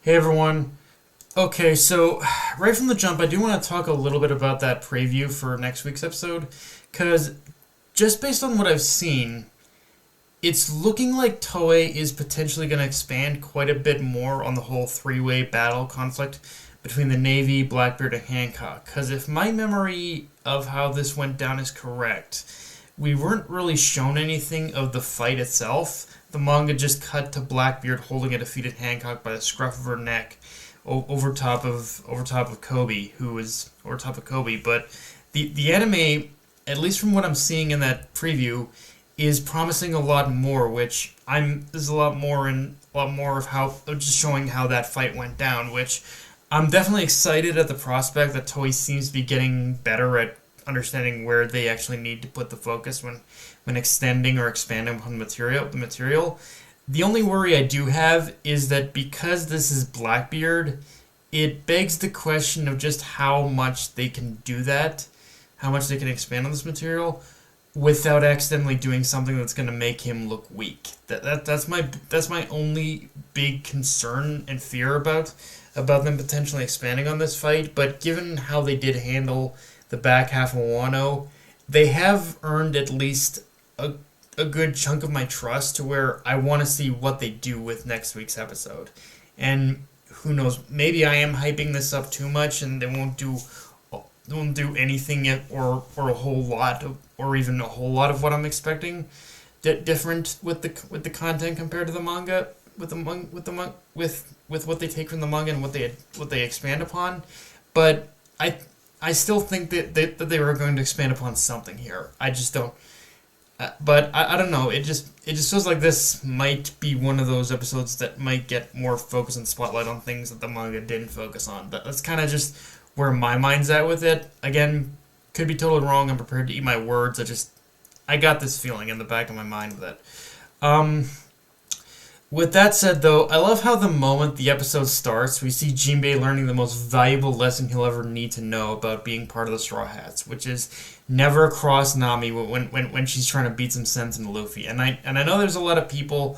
Hey everyone. Okay, so right from the jump, I do want to talk a little bit about that preview for next week's episode, because just based on what I've seen, it's looking like Toei is potentially going to expand quite a bit more on the whole three-way battle conflict between the Navy, Blackbeard, and Hancock. Because if my memory of how this went down is correct, we weren't really shown anything of the fight itself. The manga just cut to Blackbeard holding a defeated Hancock by the scruff of her neck over top of Kobe, who is over top of Kobe. But the anime, at least from what I'm seeing in that preview, is promising a lot more. Which there's a lot more of how just showing how that fight went down. Which I'm definitely excited at the prospect that Toei seems to be getting better at understanding where they actually need to put the focus when extending or expanding upon the material. The only worry I do have is that because this is Blackbeard, it begs the question of just how much they can do that, how much they can expand on this material without accidentally doing something that's going to make him look weak. That's my only big concern and fear about them potentially expanding on this fight. But given how they did handle the back half of Wano, they have earned at least a good chunk of my trust to where I want to see what they do with next week's episode. And who knows, maybe I am hyping this up too much and they won't do anything yet or a whole lot of, or even a whole lot of what I'm expecting different with the content compared to the manga, with what they take from the manga and what they expand upon. But I still think that they were going to expand upon something here. I just don't. But I don't know. It just feels like this might be one of those episodes that might get more focus and spotlight on things that the manga didn't focus on. That's kind of just where my mind's at with it. Again, could be totally wrong. I'm prepared to eat my words. I got this feeling in the back of my mind with it. With that said, though, I love how the moment the episode starts, we see Jinbei learning the most valuable lesson he'll ever need to know about being part of the Straw Hats, which is never cross Nami when she's trying to beat some sense into Luffy. And I know there's a lot of people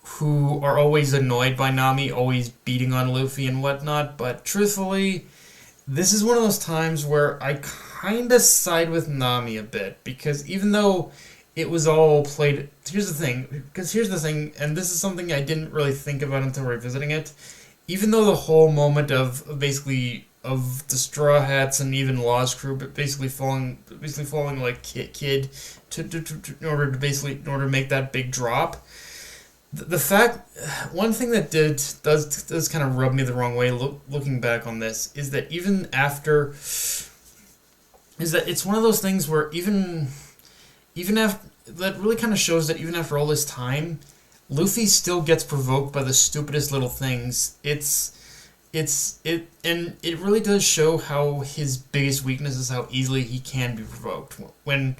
who are always annoyed by Nami, always beating on Luffy and whatnot, but truthfully, this is one of those times where I kind of side with Nami a bit, because even though it was all played. Here's the thing, and this is something I didn't really think about until revisiting it. Even though the whole moment of the Straw Hats and even Law's crew, but basically falling like Kid in order to make that big drop. The fact, one thing that does kind of rub me the wrong way looking back on this is that it's one of those things where even after, that really kind of shows that even after all this time, Luffy still gets provoked by the stupidest little things. And it really does show how his biggest weakness is how easily he can be provoked. Don't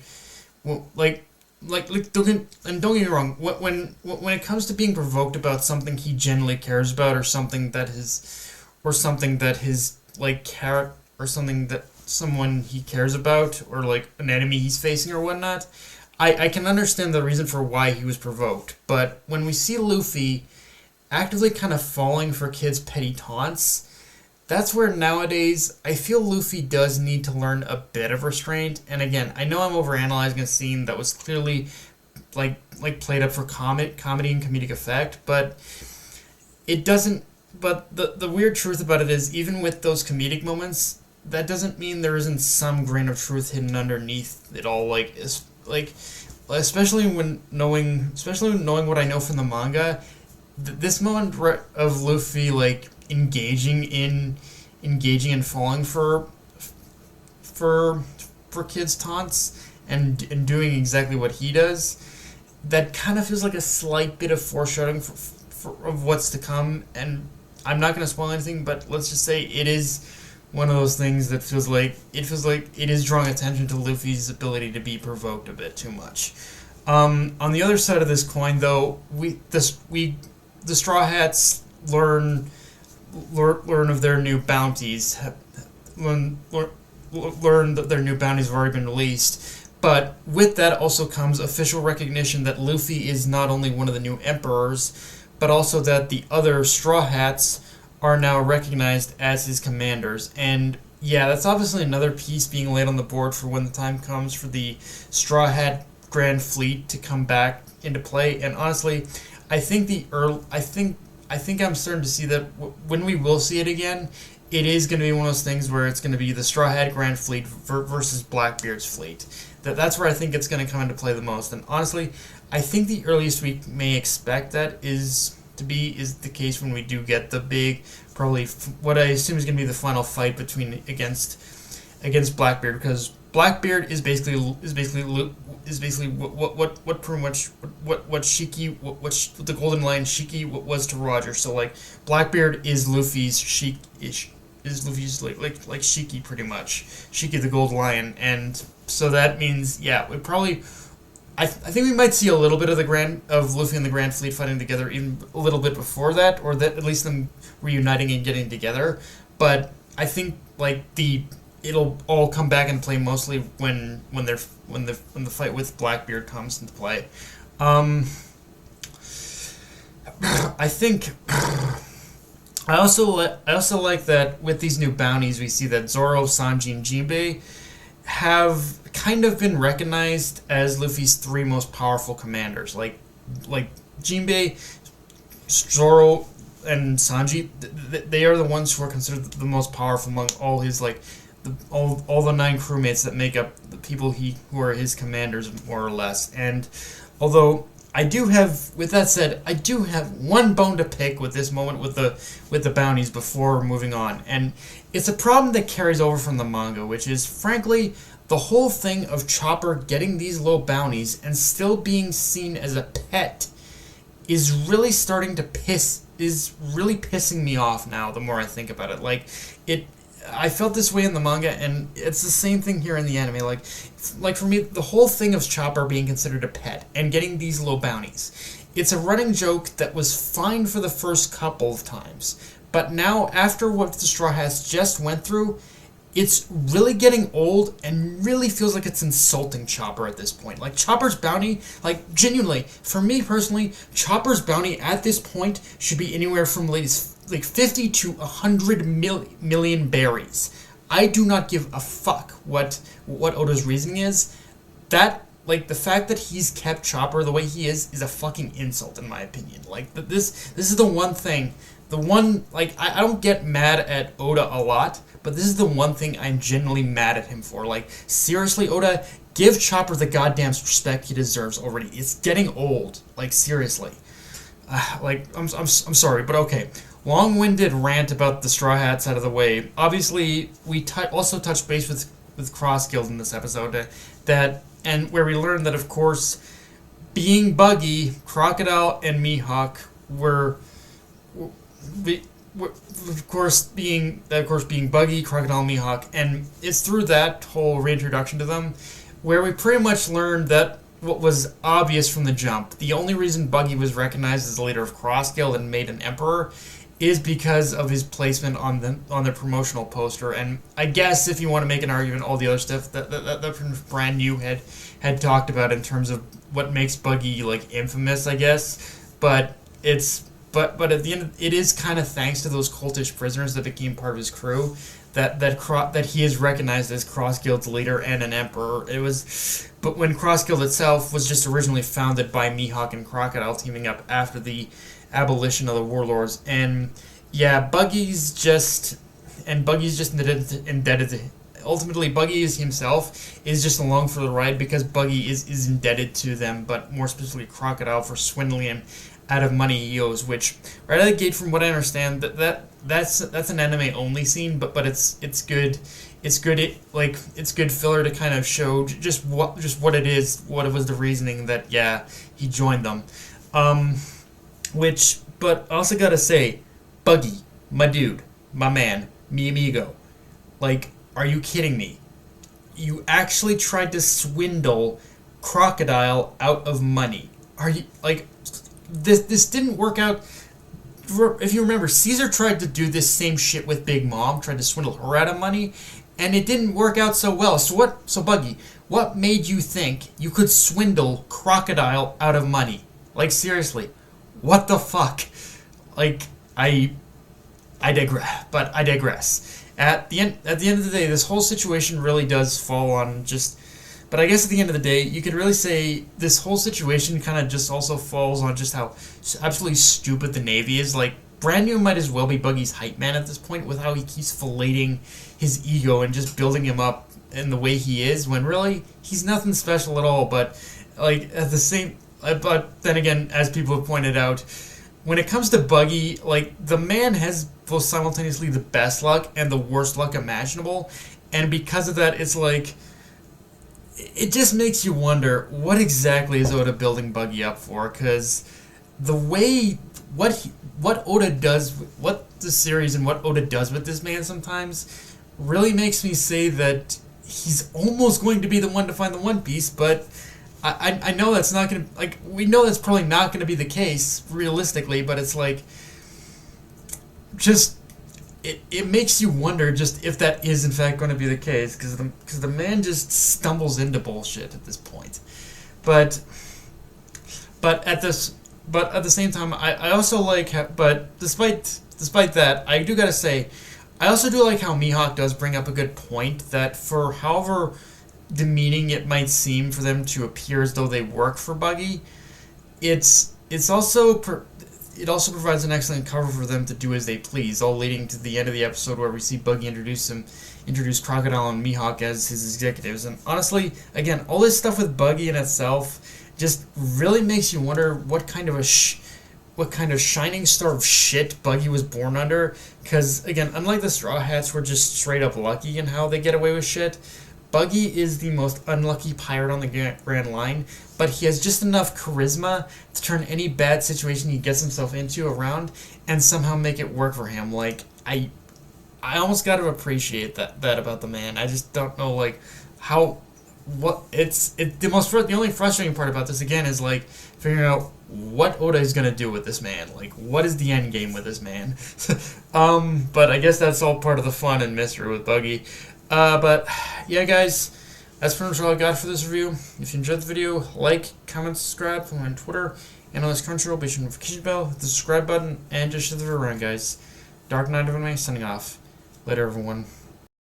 get me wrong. When it comes to being provoked about something he genuinely cares about, or something that someone he cares about, or like an enemy he's facing or whatnot, I can understand the reason for why he was provoked. But when we see Luffy actively kind of falling for Kid's petty taunts, that's where nowadays I feel Luffy does need to learn a bit of restraint. And again, I know I'm overanalyzing a scene that was clearly like played up for comedy and comedic effect, but it doesn't. But the weird truth about it is, even with those comedic moments, that doesn't mean there isn't some grain of truth hidden underneath it all. Especially when knowing what I know from the manga, this moment of Luffy engaging in falling for Kid's taunts and doing exactly what he does, that kind of feels like a slight bit of foreshadowing of what's to come. And I'm not going to spoil anything, but let's just say it is one of those things that feels like it is drawing attention to Luffy's ability to be provoked a bit too much. On the other side of this coin, though, the Straw Hats learn of their new bounties. Learn that their new bounties have already been released. But with that also comes official recognition that Luffy is not only one of the new emperors, but also that the other Straw Hats are now recognized as his commanders. And yeah, that's obviously another piece being laid on the board for when the time comes for the Straw Hat Grand Fleet to come back into play. And honestly, I think I'm starting to see that when we will see it again, it is going to be one of those things where it's going to be the Straw Hat Grand Fleet versus Blackbeard's fleet. That's where I think it's going to come into play the most. And honestly, I think the earliest we may expect that is the case when we do get the big, probably what I assume is going to be the final fight against Blackbeard, because Blackbeard is basically what pretty much what Shiki what the Golden Lion Shiki was to Roger. So like Blackbeard is Luffy's like Shiki pretty much, Shiki the Gold Lion. And so that means we probably I think we might see a little bit of Luffy and the Grand Fleet fighting together even a little bit before that, or that at least them reuniting and getting together. But I think it'll all come back into play mostly when the fight with Blackbeard comes into play. I think I also like that with these new bounties we see that Zoro, Sanji, and Jinbei have kind of been recognized as Luffy's three most powerful commanders. Like Jinbei, Zoro, and Sanji, they are the ones who are considered the most powerful among all his all the 9 crewmates that make up the people who are his commanders, more or less. And although with that said, I do have one bone to pick with this moment with the bounties before moving on, and it's a problem that carries over from the manga, which is frankly the whole thing of Chopper getting these low bounties and still being seen as a pet is really pissing me off now. The more I think about it, I felt this way in the manga, and it's the same thing here in the anime. Like for me, the whole thing of Chopper being considered a pet and getting these low bounties, it's a running joke that was fine for the first couple of times, but now after what the Straw Hats just went through, it's really getting old and really feels like it's insulting Chopper at this point. Like Chopper's bounty, genuinely, for me personally, Chopper's bounty at this point should be anywhere from 50 to 100 million berries. I do not give a fuck what Oda's reasoning is. That, the fact that he's kept Chopper the way he is a fucking insult in my opinion. This is the one thing, I don't get mad at Oda a lot, but this is the one thing I'm genuinely mad at him for. Seriously, Oda, give Chopper the goddamn respect he deserves already. It's getting old. Seriously. I'm sorry, but okay. Long-winded rant about the Straw Hats out of the way. Obviously, we also touched base with Cross Guild in this episode, and where we learned that, of course, being Buggy, Crocodile, and Mihawk were of course being Buggy, Crocodile, and Mihawk, and it's through that whole reintroduction to them where we pretty much learned that what was obvious from the jump. The only reason Buggy was recognized as the leader of Cross Guild and made an emperor is because of his placement on the promotional poster. And I guess if you want to make an argument, all the other stuff that Brand New had talked about in terms of what makes Buggy infamous, I guess. But at the end, it is kind of thanks to those cultish prisoners that became part of his crew that he is recognized as Cross Guild's leader and an emperor. But when Cross Guild itself was just originally founded by Mihawk and Crocodile teaming up after the abolition of the warlords, and Buggy's just indebted to. Ultimately, Buggy himself is just along for the ride because Buggy is indebted to them, but more specifically Crocodile, for swindling him out of money he owes. Which right out of the gate, from what I understand, that's an anime only scene, but it's good. It's good filler to kind of show just what it is, what it was the reasoning that he joined them. But I also gotta say, Buggy, my dude, my man, mi amigo, are you kidding me? You actually tried to swindle Crocodile out of money. Are you this didn't work out? If you remember, Caesar tried to do this same shit with Big Mom, tried to swindle her out of money, and it didn't work out so well. So Buggy, what made you think you could swindle Crocodile out of money? Seriously, what the fuck? I digress. But I digress. At the end of the day, this whole situation really does fall on just. But I guess at the end of the day, you could really say this whole situation kind of just also falls on just how absolutely stupid the Navy is. Like, Brand New might as well be Buggy's hype man at this point with how he keeps filleting his ego and just building him up in the way he is, when really he's nothing special at all. But like at the same, but then again, as people have pointed out, when it comes to Buggy, like the man has both simultaneously the best luck and the worst luck imaginable, and because of that, it's like it just makes you wonder what exactly is Oda building Buggy up for, because the way what Oda does, what the series and what Oda does with this man sometimes really makes me say that he's almost going to be the one to find the One Piece, but I know that's not going to, like, we know that's probably not going to be the case realistically, but it's like just it makes you wonder just if that is in fact going to be the case, because the man just stumbles into bullshit at this point. But at the same time, I also like how, but despite that, I do gotta say, I also do like how Mihawk does bring up a good point that for however demeaning it might seem for them to appear as though they work for Buggy, it's also it also provides an excellent cover for them to do as they please, all leading to the end of the episode where we see Buggy introduce Crocodile and Mihawk as his executives. And honestly, again, all this stuff with Buggy in itself just really makes you wonder what kind of shining star of shit Buggy was born under. Because again, unlike the Straw Hats, who are just straight up lucky in how they get away with shit, Buggy is the most unlucky pirate on the Grand Line, but he has just enough charisma to turn any bad situation he gets himself into around and somehow make it work for him. Like, I almost got to appreciate that about the man. I just don't know, like, how, the only frustrating part about this, again, is, like, figuring out what Oda is going to do with this man. Like, what is the end game with this man? But I guess that's all part of the fun and mystery with Buggy. But yeah, guys, that's pretty much all I got for this review. If you enjoyed the video, like, comment, subscribe, follow me on Twitter, and on this Crunchyroll, be sure to notification bell, hit the subscribe button, and just share the video around, guys. Dark Knight of Anime, signing off. Later, everyone.